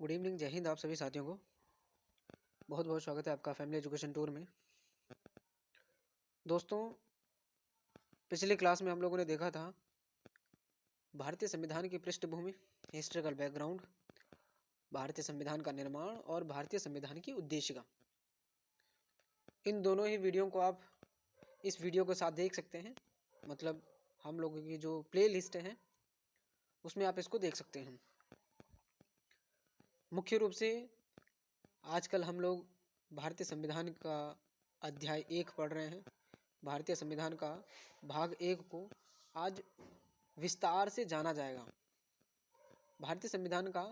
Good evening, जय हिंद आप सभी साथियों को। बहुत बहुत स्वागत है आपका फैमिली एजुकेशन टूर में। दोस्तों, पिछली क्लास में हम लोगों ने देखा था भारतीय संविधान की पृष्ठभूमि, हिस्टोरिकल बैकग्राउंड, भारतीय संविधान का निर्माण और भारतीय संविधान की उद्देशिका। इन दोनों ही वीडियो को आप इस वीडियो के साथ देख सकते हैं। मतलब हम लोगों की जो प्ले लिस्ट है उसमें आप इसको देख सकते हैं। मुख्य रूप से आजकल हम लोग भारतीय संविधान का अध्याय 1 पढ़ रहे हैं। भारतीय संविधान का भाग 1 को आज विस्तार से जाना जाएगा। भारतीय संविधान का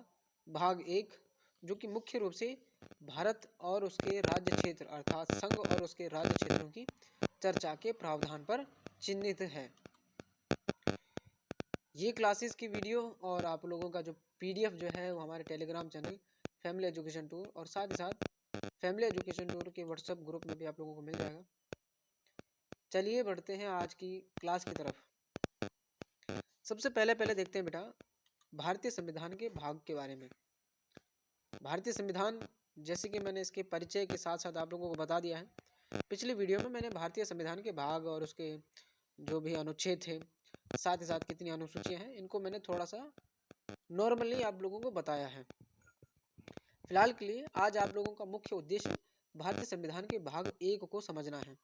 भाग 1 जो कि मुख्य रूप से भारत और उसके राज्य क्षेत्र अर्थात संघ और उसके राज्य क्षेत्रों की चर्चा के प्रावधान पर चिन्हित है। ये क्लासेस की वीडियो और आप लोगों का जो PDF जो है वो हमारे Telegram channel family education tour और साथ ही साथ फैमिली एजुकेशन टूर के व्हाट्सएप ग्रुप में भी आप लोगों को मिल जाएगा। चलिए बढ़ते हैं आज की क्लास की तरफ। सबसे पहले देखते हैं बेटा भारतीय संविधान के भाग के बारे में। भारतीय संविधान, जैसे कि मैंने इसके परिचय के साथ साथ आप लोगों को बता दिया है। पिछली वीडियो में मैंने भारतीय संविधान के भाग और उसके जो भी अनुच्छेद थे, साथ ही साथ कितनी अनुसूचियां हैं, इनको मैंने थोड़ा सा नॉर्मली आप लोगों को बताया है। फिलहाल के लिए आज आप लोगों का मुख्य उद्देश्य भारतीय संविधान के भाग 1 को समझना है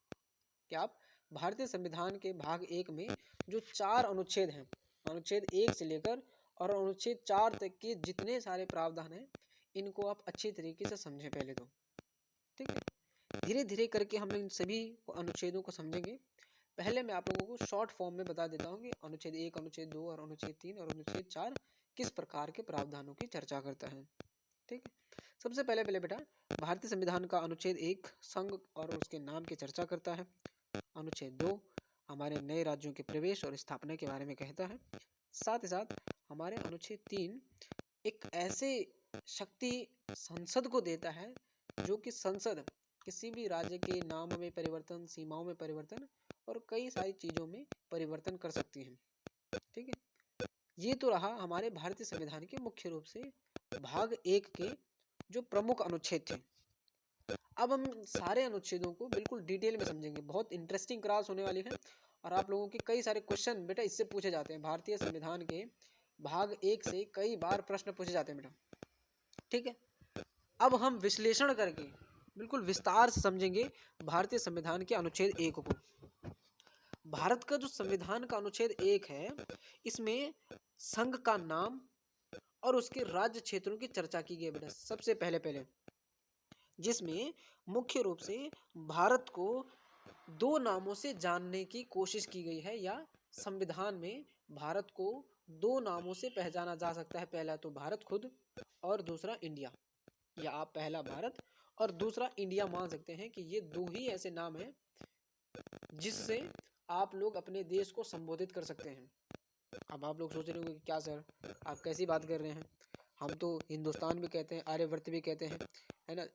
कि आप भारतीय संविधान के भाग 1 में जो 4 अनुच्छेद हैं, अनुच्छेद 1 से लेकर और अनुच्छेद 4 तक के जितने सारे प्रावधान हैं, इनको आप अच्छी तरीके से समझें पहले तो। ठीक है, धीरे धीरे करके हम इन सभी अनुच्छेदों को समझेंगे। पहले मैं आप लोगों को शॉर्ट फॉर्म में बता देता हूँ कि अनुच्छेद 1, अनुच्छेद 2 और अनुच्छेद 3 और अनुच्छेद 4 किस प्रकार के प्रावधानों की चर्चा करता है। ठीक है, सबसे पहले बेटा भारतीय संविधान का अनुच्छेद 1 संघ और उसके नाम की चर्चा करता है। अनुच्छेद 2 हमारे नए राज्यों के प्रवेश और स्थापना के बारे में कहता है। साथ ही साथ हमारे अनुच्छेद 3 एक ऐसे शक्ति संसद को देता है जो कि संसद किसी भी राज्य के नाम में परिवर्तन, सीमाओं में परिवर्तन और कई सारी चीजों में परिवर्तन कर सकती है। ठीक है, ये तो रहा हमारे भारतीय संविधान के मुख्य रूप से भाग 1 के जो प्रमुख अनुच्छेद थे। अब हम सारे अनुच्छेदों को बिल्कुल डिटेल में समझेंगे। बहुत इंटरेस्टिंग क्लास होने वाली है और आप लोगों के कई सारे क्वेश्चन बेटा इससे पूछे जाते हैं। भारतीय संविधान के भाग 1 से कई बार प्रश्न पूछे जाते हैं बेटा। ठीक है, अब हम विश्लेषण करके बिल्कुल विस्तार से समझेंगे भारतीय संविधान के अनुच्छेद 1 को। भारत का जो संविधान का अनुच्छेद 1 है, इसमें संघ का नाम और उसके राज्य क्षेत्रों की चर्चा की गई है बेटा। सबसे पहले जिसमें मुख्य रूप से भारत को 2 नामों से जानने की कोशिश की गई है, या संविधान में भारत को 2 नामों से पहचाना जा सकता है। पहला तो भारत खुद और दूसरा इंडिया, या आप पहला भारत और दूसरा इंडिया मान सकते हैं कि ये 2 ही ऐसे नाम हैं जिससे आप लोग अपने देश को संबोधित कर सकते हैं। अब आप लोग सोच रहे होंगे कि क्या सर आप कैसी बात कर रहे हैं, हम तो हिंदुस्तान भी कहते हैं, आर्यवर्त भी कहते हैं, है ना,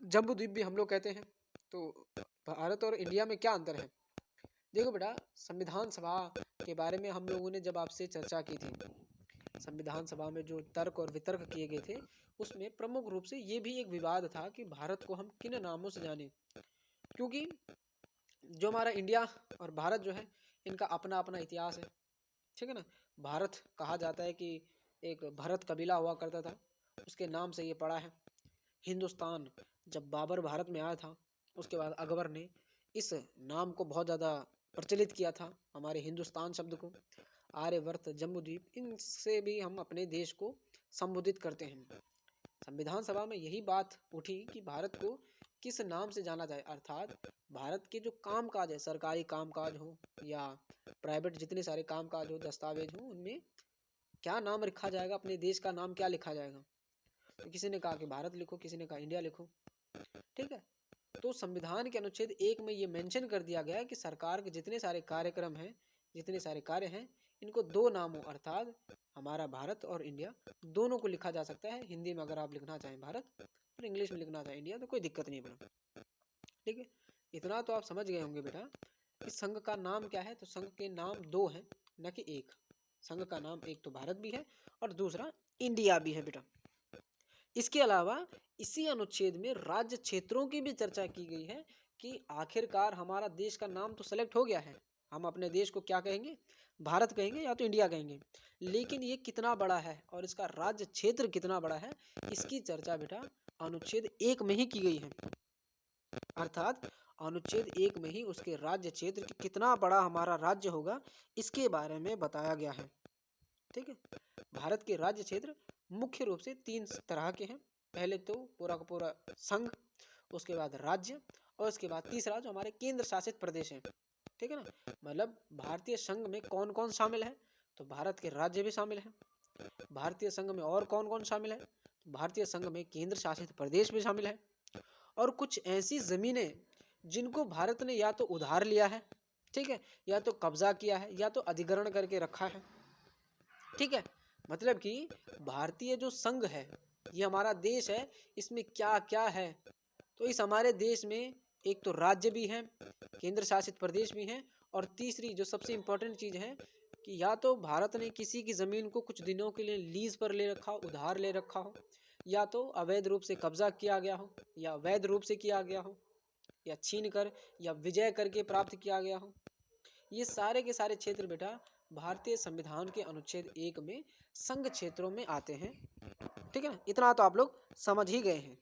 जम्बूद्वीप भी हम लोग कहते हैं, तो भारत और इंडिया में क्या अंतर है। देखो बेटा, संविधान सभा के बारे में हम लोगों ने जब आपसे चर्चा की थी, संविधान सभा में जो तर्क और वितर्क किए गए थे, उसमें प्रमुख रूप से ये भी एक विवाद था कि भारत को हम किन नामों से जाने, क्योंकि जो हमारा इंडिया और भारत जो है, इनका अपना अपना इतिहास है। ठीक है ना, भारत कहा जाता है कि एक भरत कबीला हुआ करता था, उसके नाम से ये पड़ा है। हिंदुस्तान, जब बाबर भारत में आया था, उसके बाद अकबर ने इस नाम को बहुत ज़्यादा प्रचलित किया था, हमारे हिंदुस्तान शब्द को। आर्यवर्त, जम्बूद्वीप, इनसे भी हम अपने देश को संबोधित करते हैं। संविधान सभा में यही बात उठी कि भारत को किस नाम से जाना जाए, अर्थात भारत के जो कामकाज है, सरकारी कामकाज हो या प्राइवेट जितने सारे कामकाज हो, दस्तावेज हो, उनमें क्या नाम रखा जाएगा, अपने देश का नाम क्या लिखा जाएगा। तो किसी ने कहा कि भारत लिखो, किसी ने कहा इंडिया लिखो। ठीक है, तो संविधान के अनुच्छेद 1 में ये मेंशन कर दिया गया है कि सरकार के जितने सारे कार्यक्रम हैं, जितने सारे कार्य हैं, इनको 2 नामों अर्थात हमारा भारत और इंडिया दोनों को लिखा जा सकता है। हिंदी में अगर आप लिखना चाहें भारत और इंग्लिश में लिखना चाहें इंडिया, तो कोई दिक्कत नहीं बेटा। ठीक है, इतना तो आप समझ गए होंगे बेटा कि संघ का नाम क्या है। तो संघ के नाम 2 हैं, न कि 1। संघ का नाम एक तो भारत भी है और दूसरा इंडिया भी है बेटा। इसके अलावा इसी अनुच्छेद में राज्य क्षेत्रों की भी चर्चा की गई है कि आखिरकार हमारा देश का नाम तो सेलेक्ट हो गया है, हम अपने देश को क्या कहेंगे, भारत कहेंगे या तो इंडिया कहेंगे, लेकिन ये कितना बड़ा है और इसका राज्य क्षेत्र कितना बड़ा है, इसकी चर्चा बेटा अनुच्छेद 1 में ही की गई है। अर्थात अनुच्छेद 1 में ही उसके राज्य क्षेत्र कि कितना बड़ा हमारा राज्य होगा इसके बारे में बताया गया है। ठीक है, भारत के राज्य क्षेत्र मुख्य रूप से 3 तरह के हैं। पहले तो पूरा का पूरा संघ, उसके बाद राज्य और उसके बाद तीसरा जो हमारे केंद्र शासित प्रदेश हैं। ठीक है ना, मतलब भारतीय संघ में कौन कौन शामिल है, तो भारत के राज्य भी शामिल है। भारतीय संघ में और कौन कौन शामिल है, तो भारतीय संघ में केंद्र शासित प्रदेश भी शामिल है और कुछ ऐसी जमीनें जिनको भारत ने या तो उधार लिया है, ठीक है, या तो कब्जा किया है या तो अधिग्रहण करके रखा है। ठीक है, मतलब कि भारतीय जो संघ है, ये हमारा देश है, इसमें क्या क्या है, तो इस हमारे देश में एक तो राज्य भी है, केंद्र शासित प्रदेश भी हैं और तीसरी जो सबसे इम्पोर्टेंट चीज़ है कि या तो भारत ने किसी की ज़मीन को कुछ दिनों के लिए लीज पर ले रखा हो, उधार ले रखा हो, या तो अवैध रूप से कब्जा किया गया हो या वैध रूप से किया गया हो या छीन कर या विजय करके प्राप्त किया गया हो। ये सारे के सारे क्षेत्र बेटा भारतीय संविधान के अनुच्छेद 1 में संघ क्षेत्रों में आते हैं। ठीक है ना, इतना तो आप लोग समझ ही गए हैं।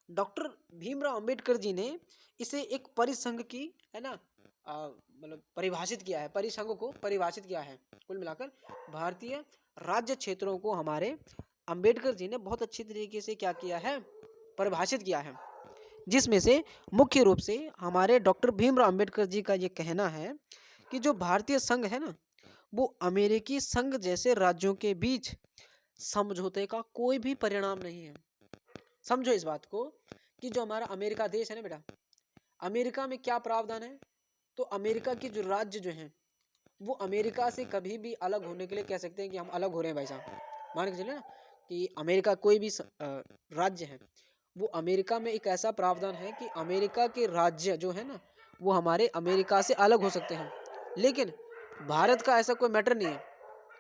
डॉक्टर भीमराव अंबेडकर जी ने इसे एक परिसंघ की, है ना, मतलब परिभाषित किया है, परिसंघ को परिभाषित किया है। कुल मिलाकर भारतीय राज्य क्षेत्रों को हमारे अंबेडकर जी ने बहुत अच्छी तरीके से क्या किया है, परिभाषित किया है, जिसमें से मुख्य रूप से हमारे डॉक्टर भीमराव अंबेडकर जी का ये कहना है कि जो भारतीय संघ है ना, वो अमेरिकी संघ जैसे राज्यों के बीच समझौते का कोई भी परिणाम नहीं है। समझो इस बात को कि जो हमारा अमेरिका देश है ना बेटा, अमेरिका में क्या प्रावधान है, तो अमेरिका की जो राज्य जो हैं वो अमेरिका से कभी भी अलग होने के लिए कह सकते हैं कि हम अलग हो रहे हैं भाई साहब। मान के चलिए ना कि अमेरिका कोई भी राज्य है, वो अमेरिका में एक ऐसा प्रावधान है कि अमेरिका के राज्य जो है ना वो हमारे अमेरिका से अलग हो सकते हैं, लेकिन भारत का ऐसा कोई मैटर नहीं है।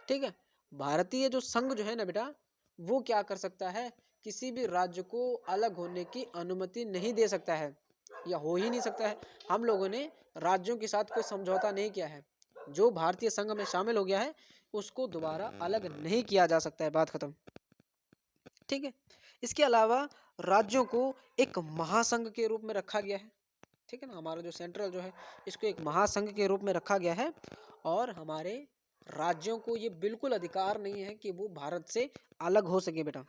ठीक है, भारतीय जो संघ जो है ना बेटा, वो क्या कर सकता है, किसी भी राज्य को अलग होने की अनुमति नहीं दे सकता है या हो ही नहीं सकता है। हम लोगों ने राज्यों के साथ कोई समझौता नहीं किया है, जो भारतीय संघ में शामिल हो गया है उसको दोबारा अलग नहीं किया जा सकता है, बात खत्म। ठीक है, इसके अलावा राज्यों को एक महासंघ के रूप में रखा गया है। ठीक है ना, हमारा जो सेंट्रल जो है इसको एक महासंघ के रूप में रखा गया है और हमारे राज्यों को ये बिल्कुल अधिकार नहीं है कि वो भारत से अलग हो सके बेटा।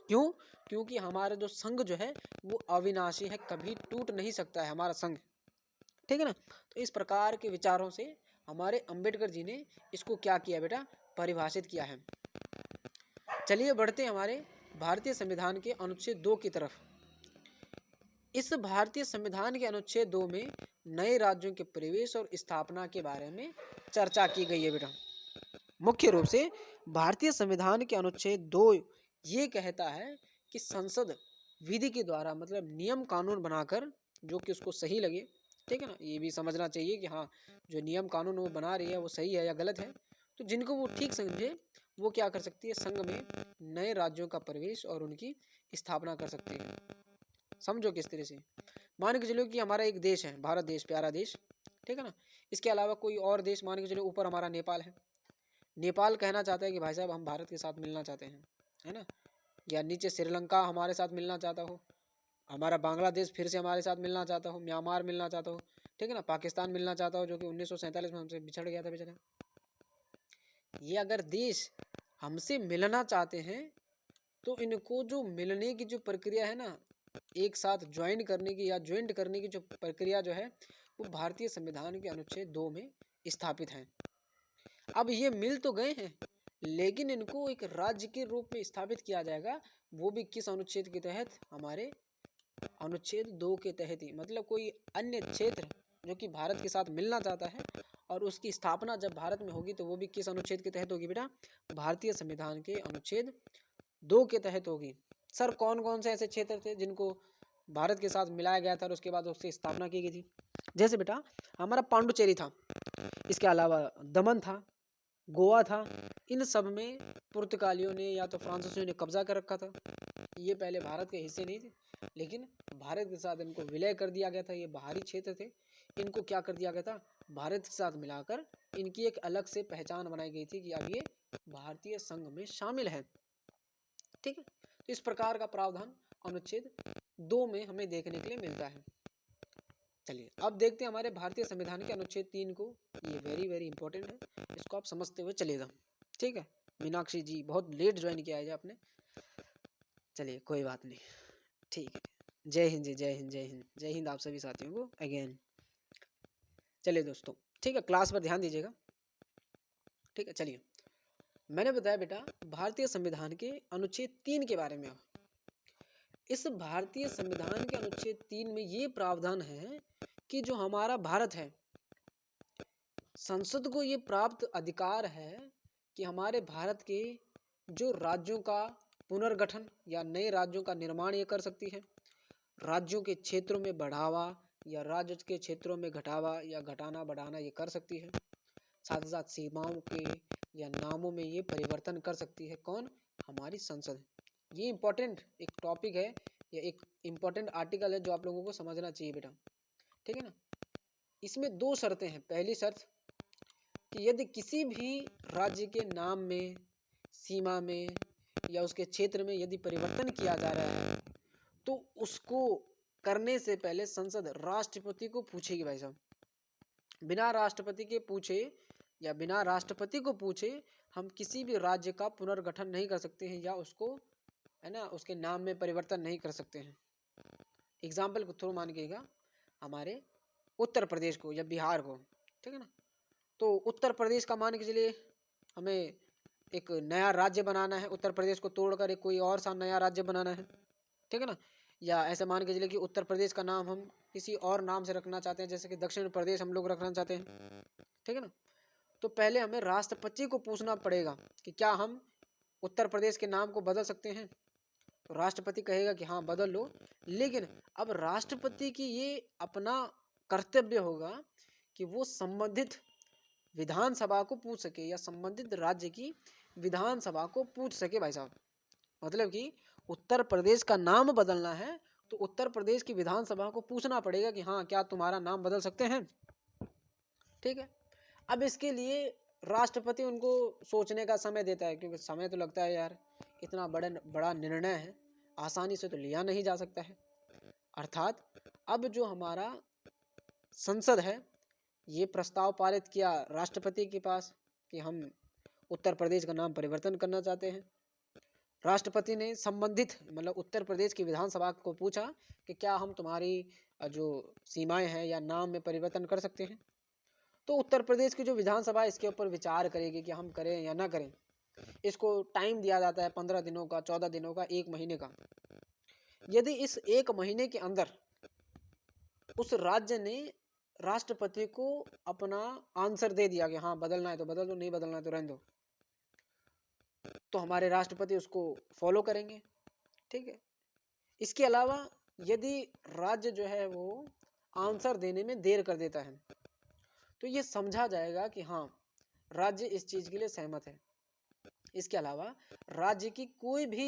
क्यों? क्योंकि हमारा जो संघ जो है वो अविनाशी है, कभी टूट नहीं सकता है हमारा संघ। ठीक है ना, तो इस प्रकार के विचारों से हमारे अंबेडकर जी ने इसको क्या किया बेटा, परिभाषित किया है। चलिए बढ़ते हैं हमारे भारतीय संविधान के अनुच्छेद 2 की तरफ। इस भारतीय संविधान के अनुच्छेद 2 में नए राज्यों के प्रवेश और स्थापना के बारे में चर्चा की गई है बेटा। मुख्य रूप से भारतीय संविधान के अनुच्छेद 2 ये कहता है कि संसद विधि के द्वारा, मतलब नियम कानून बनाकर, जो कि उसको सही लगे, ठीक है ना, ये भी समझना चाहिए कि हाँ जो नियम कानून वो बना रही है वो सही है या गलत है, तो जिनको वो ठीक समझे वो क्या कर सकती है, संघ में नए राज्यों का प्रवेश और उनकी स्थापना कर सकती है। समझो किस तरह से, मान के चलो कि हमारा एक देश है, भारत देश, प्यारा देश, ठीक है ना, इसके अलावा कोई और देश, मान के चलो ऊपर हमारा नेपाल है, नेपाल कहना चाहता है कि भाई साहब हम भारत के साथ मिलना चाहते हैं, है ना, या नीचे श्रीलंका हमारे साथ मिलना चाहता हो, हमारा बांग्लादेश फिर से हमारे साथ मिलना चाहता हो, म्यांमार मिलना चाहता हो, ठीक है ना, पाकिस्तान मिलना चाहता हो जो कि 1947 में हमसे बिछड़ गया था बेचारा। ये अगर देश हमसे मिलना चाहते हैं तो इनको जो मिलने की जो प्रक्रिया है ना, एक साथ ज्वाइन करने की या ज्वाइंट करने की जो प्रक्रिया जो है वो भारतीय संविधान के अनुच्छेद 2 में स्थापित है। अब ये मिल तो गए हैं, लेकिन इनको एक राज्य के रूप में स्थापित किया जाएगा, वो भी किस अनुच्छेद के तहत, हमारे अनुच्छेद 2 के तहत ही। मतलब कोई अन्य क्षेत्र जो कि भारत के साथ मिलना चाहता है और उसकी स्थापना जब भारत में होगी तो वो भी किस अनुच्छेद के तहत होगी बेटा, भारतीय संविधान के अनुच्छेद 2 के तहत होगी। सर कौन कौन से ऐसे क्षेत्र थे जिनको भारत के साथ मिलाया गया था और उसके बाद उसकी स्थापना की गई थी? जैसे बेटा हमारा पांडुचेरी था, इसके अलावा दमन था, गोवा था, इन सब में पुर्तगालियों ने या तो फ्रांसीसियों ने कब्जा कर रखा था। ये पहले भारत के हिस्से नहीं थे, लेकिन भारत के साथ इनको विलय कर दिया गया था। ये बाहरी क्षेत्र थे, इनको क्या कर दिया गया था, भारत के साथ मिलाकर इनकी एक अलग से पहचान बनाई गई थी कि अब ये भारतीय संघ में शामिल है। ठीक है, तो इस प्रकार का प्रावधान अनुच्छेद 2 में हमें देखने के लिए मिलता है। चलिए अब देखते हैं हमारे भारतीय संविधान के अनुच्छेद 3 को। ये वेरी वेरी इंपॉर्टेंट है, इसको आप समझते हुए चलेगा। ठीक है, मीनाक्षी जी बहुत लेट ज्वाइन किया है आपने, चलिए कोई बात नहीं, ठीक है। जय हिंद जी, जय हिंद, जय हिंद, जय हिंद आप सभी साथियों को अगेन। चलिए दोस्तों, ठीक है, क्लास पर ध्यान दीजिएगा। ठीक है, चलिए मैंने बताया बेटा भारतीय संविधान के अनुच्छेद 3 के बारे में। अब इस भारतीय संविधान के अनुच्छेद 3 में ये प्रावधान है कि जो हमारा भारत है, संसद को ये प्राप्त अधिकार है कि हमारे भारत के जो राज्यों का पुनर्गठन या नए राज्यों का निर्माण ये कर सकती है, राज्यों के क्षेत्रों में बढ़ावा या राज्य के क्षेत्रों में घटावा या घटाना बढ़ाना ये कर सकती है। साथ ही साथ सीमाओं के या नामों में ये परिवर्तन कर सकती है। कौन? हमारी संसद। ये इम्पोर्टेंट एक टॉपिक है या एक इम्पोर्टेंट आर्टिकल है जो आप लोगों को समझना चाहिए बेटा। ठीक है ना। इसमें 2 शर्तें हैं। पहली शर्त कि यदि किसी भी राज्य के नाम में, सीमा में या उसके क्षेत्र में यदि परिवर्तन किया जा रहा है तो उसको करने से पहले संसद राष्ट्रपति को पूछेगी भाई साहब। बिना राष्ट्रपति के पूछे या बिना राष्ट्रपति को पूछे हम किसी भी राज्य का पुनर्गठन नहीं कर सकते हैं या उसको, है ना, उसके नाम में परिवर्तन नहीं कर सकते हैं। एग्जाम्पल को थ्रू मानिएगा, हमारे उत्तर प्रदेश को या बिहार को, ठीक है ना, तो उत्तर प्रदेश का मान के चलिए हमें एक नया राज्य बनाना है, उत्तर प्रदेश को तोड़कर एक कोई और सा नया राज्य बनाना है। ठीक है ना, या ऐसे मान के चलिए कि उत्तर प्रदेश का नाम हम किसी और नाम से रखना चाहते हैं, जैसे कि दक्षिण प्रदेश हम लोग रखना चाहते हैं। ठीक है ना, तो पहले हमें राष्ट्रपति को पूछना पड़ेगा कि क्या हम उत्तर प्रदेश के नाम को बदल सकते हैं। तो राष्ट्रपति कहेगा कि हाँ बदल लो, लेकिन अब राष्ट्रपति की ये अपना कर्तव्य होगा कि वो संबंधित विधानसभा को पूछ सके या संबंधित राज्य की विधानसभा को पूछ सके भाई साहब। मतलब कि उत्तर प्रदेश का नाम बदलना है तो उत्तर प्रदेश की विधानसभा को पूछना पड़ेगा कि हाँ क्या तुम्हारा नाम बदल सकते हैं। ठीक है, अब इसके लिए राष्ट्रपति उनको सोचने का समय देता है, क्योंकि समय तो लगता है यार, इतना बड़ा निर्णय है, आसानी से तो लिया नहीं जा सकता है। अर्थात अब जो हमारा संसद है ये प्रस्ताव पारित किया राष्ट्रपति के पास कि हम उत्तर प्रदेश का नाम परिवर्तन करना चाहते हैं। राष्ट्रपति ने संबंधित मतलब उत्तर प्रदेश की विधानसभा को पूछा कि क्या हम तुम्हारी जो सीमाएं हैं या नाम में परिवर्तन कर सकते हैं। तो उत्तर प्रदेश की जो विधानसभा इसके ऊपर विचार करेगी कि हम करें या ना करें। इसको टाइम दिया जाता है 15 दिनों का, 14 दिनों का, 1 महीने का। यदि इस 1 महीने के अंदर उस राज्य ने राष्ट्रपति को अपना आंसर दे दिया कि हाँ बदलना है तो बदल दो, नहीं बदलना है तो रहने दो, तो हमारे राष्ट्रपति उसको फॉलो करेंगे। ठीक है, इसके अलावा यदि राज्य जो है वो आंसर देने में देर कर देता है तो ये समझा जाएगा कि हाँ राज्य इस चीज के लिए सहमत है। इसके अलावा राज्य की कोई भी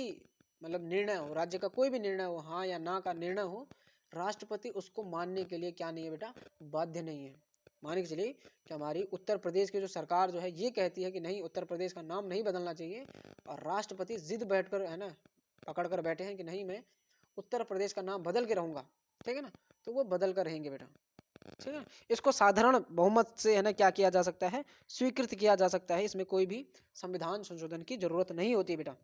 मतलब निर्णय हो, राज्य का कोई भी निर्णय हो, हाँ या ना का निर्णय हो, राष्ट्रपति उसको मानने के लिए क्या नहीं है बेटा, बाध्य नहीं है। मान के चलिए कि हमारी उत्तर प्रदेश की जो सरकार जो है ये कहती है कि नहीं उत्तर प्रदेश का नाम नहीं बदलना चाहिए, और राष्ट्रपति जिद बैठकर, है ना, पकड़ कर बैठे हैं कि नहीं मैं उत्तर प्रदेश का नाम बदल के रहूंगा। ठीक है ना, तो वो बदल कर रहेंगे बेटा। ठीक है, इसको साधारण बहुमत से, है ना, क्या किया जा सकता है, स्वीकृत किया जा सकता है। इसमें कोई भी संविधान संशोधन की जरूरत नहीं होती बेटा।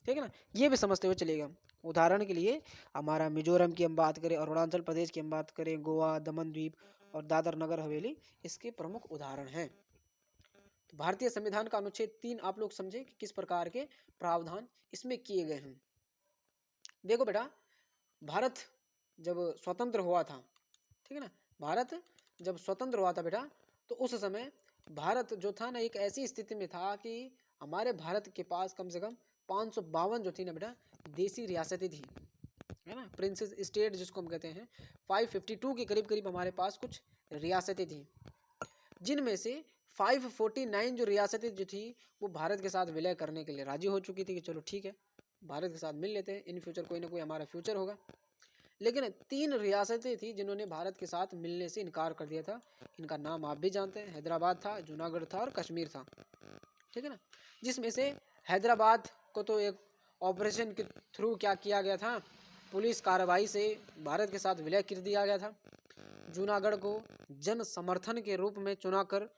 ठीक है ना, ये भी समझते हुए चलेगा। उदाहरण के लिए हमारा मिजोरम की हम बात करें, अरुणाचल प्रदेश की हम बात करें, गोवा, दमन द्वीप और दादर नगर हवेली इसके प्रमुख उदाहरण हैं। तो भारतीय संविधान का अनुच्छेद 3 आप लोग समझे कि किस प्रकार के प्रावधान इसमें किए गए हैं। देखो बेटा, भारत जब स्वतंत्र हुआ था, ठीक है ना, भारत जब स्वतंत्र हुआ था बेटा, तो उस समय भारत जो था ना एक ऐसी स्थिति में था कि हमारे भारत के पास कम से कम 552 जो थी ना बेटा देसी रियासतें थी, है ना, प्रिंसेस स्टेट जिसको हम कहते हैं। 552 के करीब करीब हमारे पास कुछ रियासतें थी, जिनमें से 549 जो रियासतें जो थी वो भारत के साथ विलय करने के लिए राजी हो चुकी थी कि चलो ठीक है भारत के साथ मिल लेते हैं, इन फ्यूचर कोई ना कोई हमारा फ्यूचर होगा। लेकिन 3 रियासतें थी जिन्होंने भारत के साथ मिलने से इनकार कर दिया था। इनका नाम आप भी जानते हैं, हैदराबाद था, जूनागढ़ था और कश्मीर था, ठीक है ना। जिसमें से हैदराबाद को तो एक ऑपरेशन के थ्रू क्या किया गया था, पुलिस कार्रवाई से भारत के साथ विलय कर दिया गया था। जूनागढ़ को जन समर्थन के रूप में चुनाकर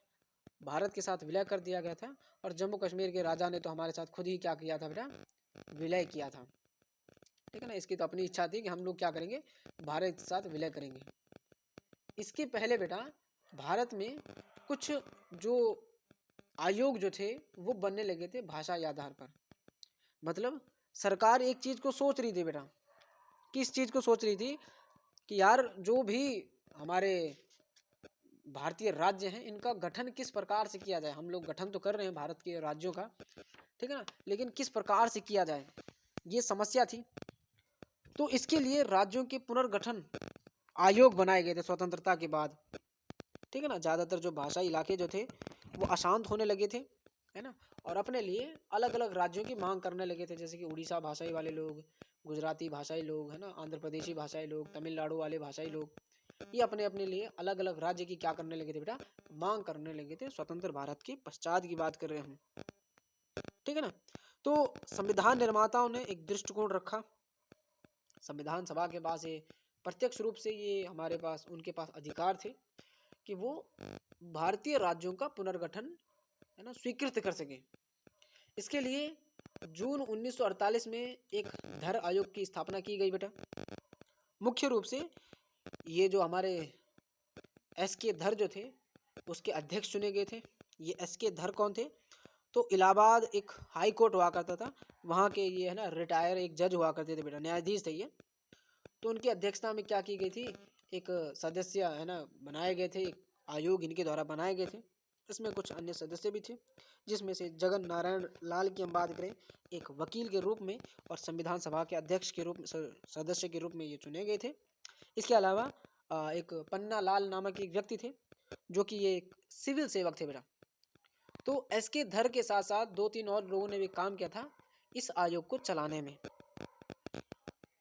भारत के साथ विलय कर दिया गया था। और जम्मू कश्मीर के राजा ने तो हमारे साथ खुद ही क्या किया था बेटा, विलय किया था, ठीक है ना। इसकी तो अपनी इच्छा थी कि हम लोग क्या करेंगे, भारत के साथ विलय करेंगे। इसके पहले बेटा भारत में कुछ जो आयोग जो थे वो बनने लगे थे भाषा के आधार पर। मतलब सरकार एक चीज को सोच रही थी बेटा, किस चीज को सोच रही थी कि यार जो भी हमारे भारतीय राज्य हैं इनका गठन किस प्रकार से किया जाए। हम लोग गठन तो कर रहे हैं भारत के राज्यों का, ठीक है ना, लेकिन किस प्रकार से किया जाए, ये समस्या थी। तो इसके लिए राज्यों के पुनर्गठन आयोग बनाए गए थे स्वतंत्रता के बाद, ठीक है ना। ज़्यादातर जो भाषाई इलाके जो थे वो अशांत होने लगे थे, है ना, और अपने लिए अलग अलग राज्यों की मांग करने लगे थे। जैसे कि उड़ीसा भाषाई वाले लोग, गुजराती भाषाई लोग, है ना, आंध्र प्रदेशी भाषाई लोग, तमिलनाडु वाले भाषाई लोग, ये अपने अपने लिए अलग अलग राज्य की क्या करने लगे थे बेटा, मांग करने लगे थे। स्वतंत्र भारत के पश्चात की बात कर रहे हैं हम, ठीक है ना। तो संविधान निर्माताओं ने एक दृष्टिकोण रखा। संविधान सभा के पास ये प्रत्यक्ष रूप से ये हमारे पास उनके पास अधिकार थे कि वो भारतीय राज्यों का पुनर्गठन, है ना, स्वीकृत कर सके। इसके लिए जून 1948 में एक धर आयोग की स्थापना की गई बेटा। मुख्य रूप से ये जो हमारे एस के धर जो थे उसके अध्यक्ष चुने गए थे। ये एस के धर कौन थे, तो इलाहाबाद एक हाई कोर्ट हुआ करता था, वहाँ के ये, है ना, रिटायर एक जज हुआ करते थे बेटा, न्यायाधीश थे ये। तो उनकी अध्यक्षता में क्या की गई थी, एक सदस्य, है ना, बनाए गए थे, एक आयोग इनके द्वारा बनाए गए थे। इसमें कुछ अन्य सदस्य भी थे, जिसमें से जगन नारायण लाल की हम बात करें, एक वकील के रूप में और संविधान सभा के अध्यक्ष के रूप में, सदस्य के रूप में ये चुने गए थे। इसके अलावा एक पन्ना लाल नामक एक व्यक्ति थे जो कि ये एक सिविल सेवक थे बेटा। तो एस के धर के साथ साथ 2-3 और लोगों ने भी काम किया था इस आयोग को चलाने में।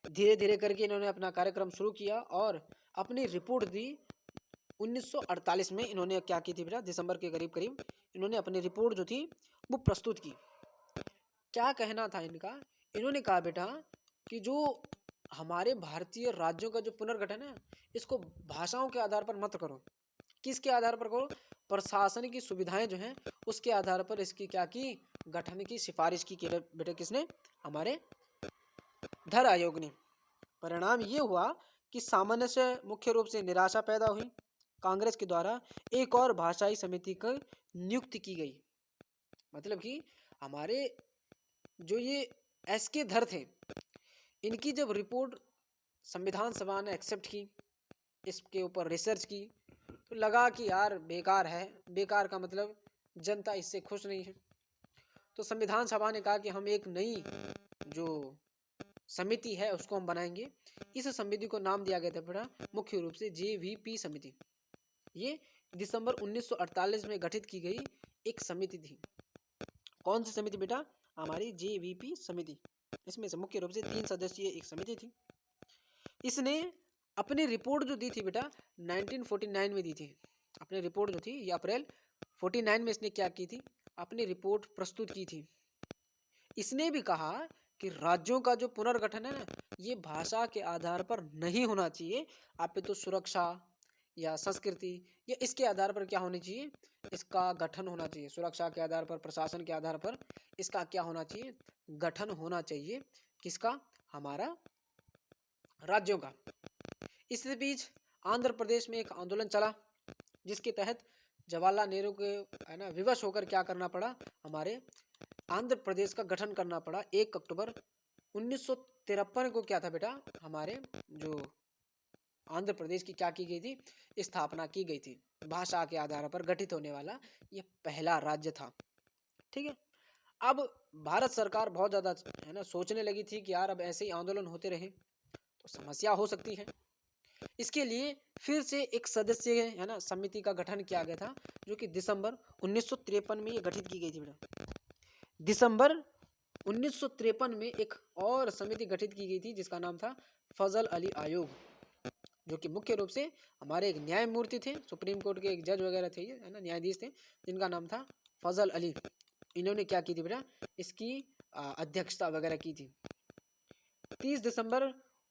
धीरे धीरे करके इन्होंने अपना कार्यक्रम शुरू किया और अपनी रिपोर्ट दी 1948 में। इन्होंने क्या की थी बेटा, दिसंबर के करीब करीब इन्होंने अपनी रिपोर्ट जो थी वो प्रस्तुत की। क्या कहना था इनका, इन्होंने कहा बेटा कि जो हमारे भारतीय राज्यों का जो पुनर्गठन है इसको भाषाओं के आधार पर मत करो। किसके आधार पर करो, प्रशासन की सुविधाएं जो हैं उसके आधार पर इसकी क्या की, गठन की सिफारिश की बेटा। किसने, हमारे धर आयोग ने। परिणाम ये हुआ कि सामान्य से मुख्य रूप से निराशा पैदा हुई। कांग्रेस के द्वारा एक और भाषाई समिति की नियुक्ति की गई। मतलब कि हमारे जो ये एस के धर थे इनकी जब रिपोर्ट संविधान सभा ने एक्सेप्ट की, इसके ऊपर रिसर्च की, तो लगा कि यार बेकार है। बेकार का मतलब जनता इससे खुश नहीं है। तो संविधान सभा ने कहा कि हम एक नई जो समिति है उसको हम बनाएंगे। इस समिति को नाम दिया गया था बेटा मुख्य रूप से JVP समिति। ये दिसंबर 1948 में गठित की गई एक समिति थी। कौन सी समिति बेटा, हमारी JVP समिति। इसमें से मुख्य रूप से 3 सदस्यीय एक समिति थी। इसने अपनी रिपोर्ट जो दी थी बेटा 1949 में दी थी। अपनी रिपोर्ट जो थी ये अप्रैल 49 में इसने क्या की थी, अपनी रिपोर्ट प्रस्तुत की थी। इसने भी कहा कि राज्यों का जो पुनर्गठन है ना ये भाषा के आधार पर नहीं होना चाहिए, आप तो सुरक्षा या संस्कृति या इसके आधार पर क्या होनी चाहिए, इसका गठन होना चाहिए। सुरक्षा के आधार पर, प्रशासन के आधार पर इसका क्या होना चाहिए, गठन होना चाहिए। किसका, हमारा राज्यों का। इस बीच आंध्र प्रदेश में एक आंदोलन चला जिसके तहत जवाहरलाल नेहरू के, है ना, विवश होकर क्या करना पड़ा, हमारे आंध्र प्रदेश का गठन करना पड़ा। 1 अक्टूबर 1953 को क्या था बेटा, हमारे जो आंध्र प्रदेश की क्या की गई थी, स्थापना की गई थी। भाषा के आधार पर गठित होने वाला यह पहला राज्य था, ठीक है। अब भारत सरकार बहुत ज़्यादा, है ना, सोचने लगी थी कि यार अब ऐसे ही आंदोलन होते रहे तो समस्या हो सकती है। इसके लिए फिर से एक सदस्य, है ना, समिति का गठन किया गया था जो कि दिसंबर 1953 में ये गठित की गई थी बेटा। दिसंबर 1953 में एक और समिति गठित की गई थी जिसका नाम था फजल अली आयोग, जो कि मुख्य रूप से हमारे एक न्यायमूर्ति थे, सुप्रीम कोर्ट के एक जज वगैरह थे, ये है ना, न्यायाधीश थे, जिनका नाम था फजल अली। इन्होंने क्या की थी बेटा, इसकी अध्यक्षता वगैरह की थी। 30 दिसंबर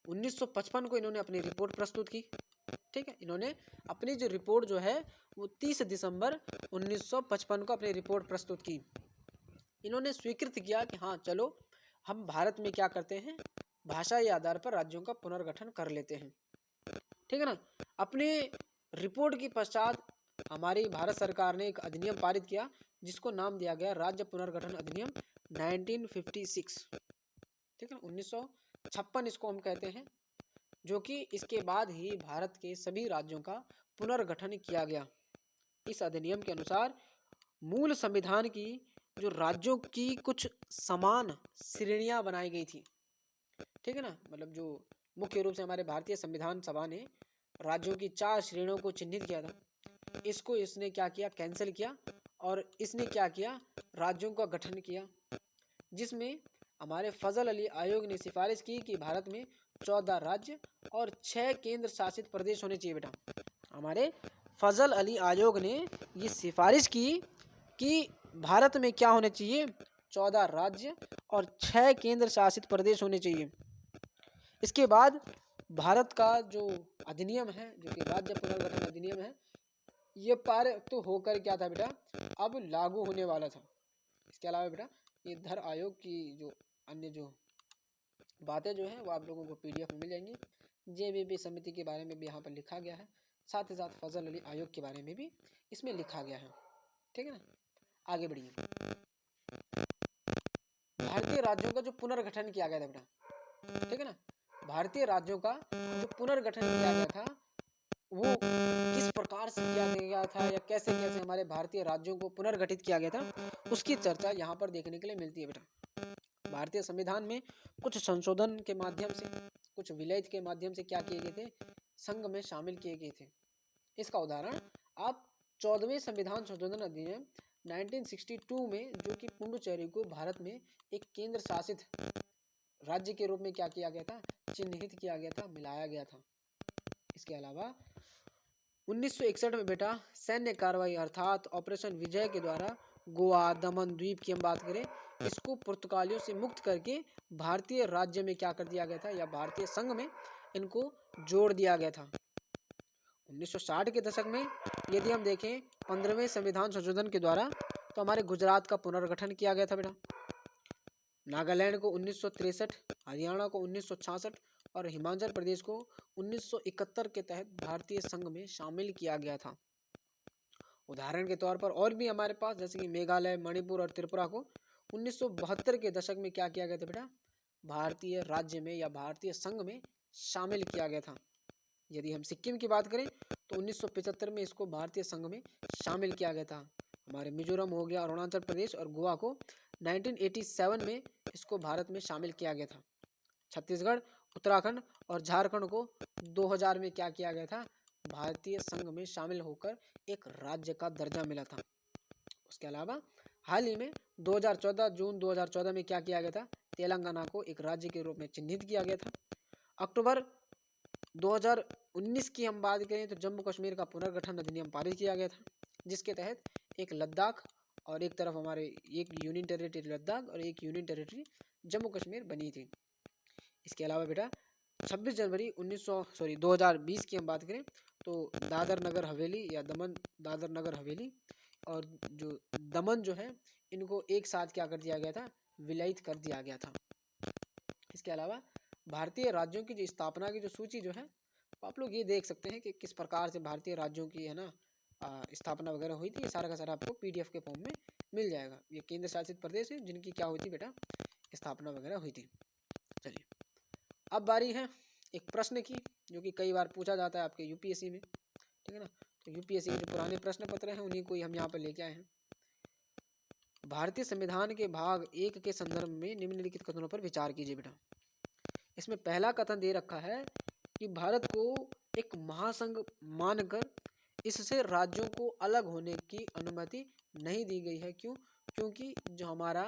1955 को इन्होंने अपनी रिपोर्ट प्रस्तुत की। ठीक है, इन्होंने अपनी जो रिपोर्ट जो है वो 30 दिसंबर 1955 को अपनी रिपोर्ट प्रस्तुत की। इन्होंने स्वीकृत किया कि हाँ चलो हम भारत में क्या करते हैं, भाषा के आधार पर राज्यों का पुनर्गठन कर लेते हैं। ठीक है ना। अपने रिपोर्ट के पश्चात हमारी भारत सरकार ने एक अधिनियम पारित किया जिसको नाम दिया गया राज्य पुनर्गठन अधिनियम 1956। ठीक है, 1956 इसको हम कहते हैं, जो कि इसके बाद ही भारत के सभी राज्यों का पुनर्गठन किया गया। इस अधिनियम के अनुसार मूल संविधान की जो राज्यों की कुछ समान श्रेणियां बनाई गई थी। ठीक है ना, मतलब जो मुख्य रूप से हमारे भारतीय संविधान सभा ने राज्यों की 4 श्रेणियों को चिन्हित किया था, इसको इसने क्या किया, कैंसिल किया, और इसने क्या किया, राज्यों का गठन किया, जिसमें हमारे फजल अली आयोग ने सिफारिश की कि भारत में 14 राज्य और 6 केंद्र शासित प्रदेश होने चाहिए। बेटा, हमारे फजल अली आयोग ने ये सिफारिश की कि भारत में क्या होने चाहिए, 14 राज्य और 6 केंद्र शासित प्रदेश होने चाहिए। इसके बाद भारत का जो अधिनियम है, जो कि राज्य पुनर्गठन अधिनियम है, ये पारित तो होकर क्या था बेटा, अब लागू होने वाला था। इसके अलावा बेटा ये धर आयोग की जो अन्य जो बातें जो हैं वो आप लोगों को पीडीएफ में मिल जाएंगी। जेबीबी समिति के बारे में भी यहाँ पर लिखा गया है, साथ ही साथ फजल अली आयोग के बारे में भी इसमें लिखा गया है। ठीक है ना, आगे बढ़िए। भारतीय राज्यों का जो पुनर्गठन किया गया था बेटा, ठीक है ना, भारतीय राज्यों का जो पुनर्गठन किया गया था वो किस प्रकार से किया गया था या कैसे कैसे हमारे भारतीय राज्यों को पुनर्गठित किया गया था, उसकी चर्चा यहाँ पर देखने के लिए मिलती है बेटा। भारतीय संविधान में कुछ संशोधन के माध्यम से, कुछ विलय के माध्यम से क्या किए गए थे, संघ में शामिल किए गए थे। इसका उदाहरण आप 14वें संविधान संशोधन अधिनियम 1962 में, जो कि पुडुचेरी को भारत में एक केंद्र शासित राज्य के रूप में क्या किया गया था, चिन्हित किया गया था, मिलाया गया था। इसके अलावा 1961 में बेटा सैन्य कार्रवाई अर्थात ऑपरेशन विजय के द्वारा गोवा, दमन द्वीप की हम बात करें, इसको पुर्तगालियों से मुक्त करके भारतीय राज्य में क्या कर दिया गया था, या भारतीय संघ में इनको जोड़ दिया गया था। 1960 के दशक में यदि हम देखें 15वें संविधान संशोधन के द्वारा, तो हमारे गुजरात का पुनर्गठन किया गया था बेटा। नागालैंड को 1963, हरियाणा को 1966 और हिमाचल प्रदेश को 1971 के तहत भारतीय संघ में शामिल किया गया था। उदाहरण के तौर पर और भी हमारे पास जैसे कि मेघालय, मणिपुर और त्रिपुरा को 1972 के दशक में क्या किया गया था बेटा, भारतीय राज्य में या भारतीय संघ में शामिल किया गया था। यदि हम सिक्किम की बात करें तो 1975 में इसको भारतीय संघ में शामिल किया गया था। हमारे मिजोरम हो गया, अरुणाचल प्रदेश और गोवा को 1987 में इसको भारत में शामिल किया गया था। छत्तीसगढ़, उत्तराखंड और झारखंड को 2000 में क्या किया गया था, भारतीय संघ में शामिल होकर एक राज्य का दर्जा मिला था। उसके अलावा हाल ही में 2014 जून 2014 में क्या किया गया था, तेलंगाना को एक राज्य के रूप में चिन्हित किया गया था। अक्टूबर 2019 की हम बात करें तो जम्मू कश्मीर का पुनर्गठन अधिनियम पारित किया गया था, जिसके तहत एक लद्दाख और एक तरफ हमारे एक यूनियन टेरिटरी लद्दाख और एक यूनियन टेरिटरी जम्मू कश्मीर बनी थी। इसके अलावा बेटा 26 जनवरी 2020 की हम बात करें तो दादर नगर हवेली या दमन दादर नगर हवेली और जो दमन जो है, इनको एक साथ क्या कर दिया गया था, विलयित कर दिया गया था। इसके अलावा भारतीय राज्यों की जो स्थापना की जो सूची जो है, आप लोग ये देख सकते हैं कि किस प्रकार से भारतीय राज्यों की है ना स्थापना वगैरह हुई थी। ये सारा का सारा आपको पीडीएफ के फॉर्म में मिल जाएगा। ये केंद्र शासित प्रदेश है जिनकी क्या हुई थी बेटा, स्थापना वगैरह हुई थी। चलिए अब बारी है एक प्रश्न की, जो कि कई बार पूछा जाता है आपके यूपीएससी में। ठीक है ना, तो यूपीएससी के जो पुराने प्रश्न पत्र हैं उन्हीं को हम यहाँ पर लेके आए हैं। भारतीय संविधान के भाग 1 के संदर्भ में निम्नलिखित कथनों पर विचार कीजिए बेटा। इसमें पहला कथन दे रखा है कि भारत को एक महासंघ मानकर इससे राज्यों को अलग होने की अनुमति नहीं दी गई है। क्यों? क्योंकि जो हमारा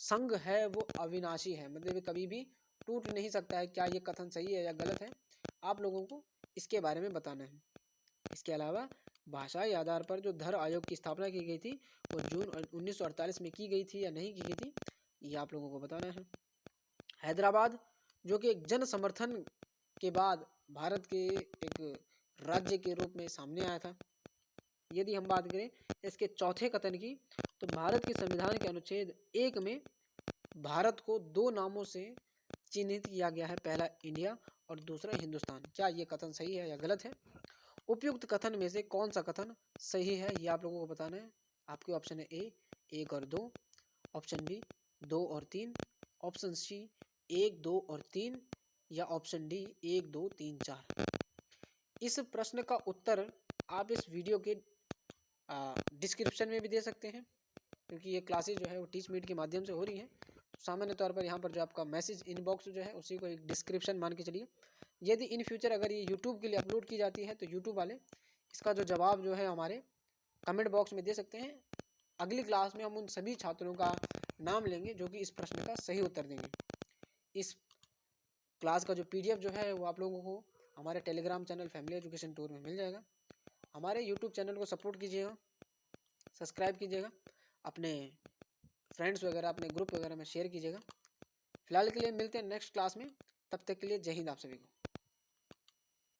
संघ है वो अविनाशी है, मतलब ये कभी भी टूट नहीं सकता है। क्या ये कथन सही है या गलत है, आप लोगों को इसके बारे में बताना है। इसके अलावा भाषाई आधार पर जो धर आयोग की स्थापना की गई थी वो जून 1948 में की गई थी या नहीं की गई थी, ये आप लोगों को बताना है। हैदराबाद जो कि एक जन समर्थन के बाद भारत के एक राज्य के रूप में सामने आया था। यदि हम बात करें इसके चौथे कथन की, तो भारत के संविधान के अनुच्छेद 1 में भारत को 2 नामों से चिन्हित किया गया है, पहला इंडिया और दूसरा हिंदुस्तान। क्या ये कथन सही है या गलत है? उपयुक्त कथन में से कौन सा कथन सही है, ये आप लोगों को बताना है। आपके ऑप्शन है ए 1 और 2, ऑप्शन बी 2 और 3, ऑप्शन सी 1 2 और 3, या ऑप्शन डी 1 2 3 4। इस प्रश्न का उत्तर आप इस वीडियो के डिस्क्रिप्शन में भी दे सकते हैं, क्योंकि ये क्लासेस जो है वो टीच मीट के माध्यम से हो रही हैं। सामान्य तौर पर यहाँ पर जो आपका मैसेज इनबॉक्स जो है उसी को एक डिस्क्रिप्शन मान के चलिए। यदि इन फ्यूचर अगर ये यूट्यूब के लिए अपलोड की जाती है तो यूट्यूब वाले इसका जो जवाब जो है हमारे कमेंट बॉक्स में दे सकते हैं। अगली क्लास में हम उन सभी छात्रों का नाम लेंगे जो कि इस प्रश्न का सही उत्तर देंगे। इस क्लास का जो PDF जो है वो आप लोगों को हमारे Telegram channel family education tour में मिल जाएगा। हमारे यूट्यूब चैनल को सपोर्ट कीजिएगा, सब्सक्राइब कीजिएगा, अपने फ्रेंड्स वगैरह अपने ग्रुप वगैरह में शेयर कीजिएगा। फिलहाल के लिए मिलते हैं नेक्स्ट क्लास में, तब तक के लिए जय हिंद आप सभी को।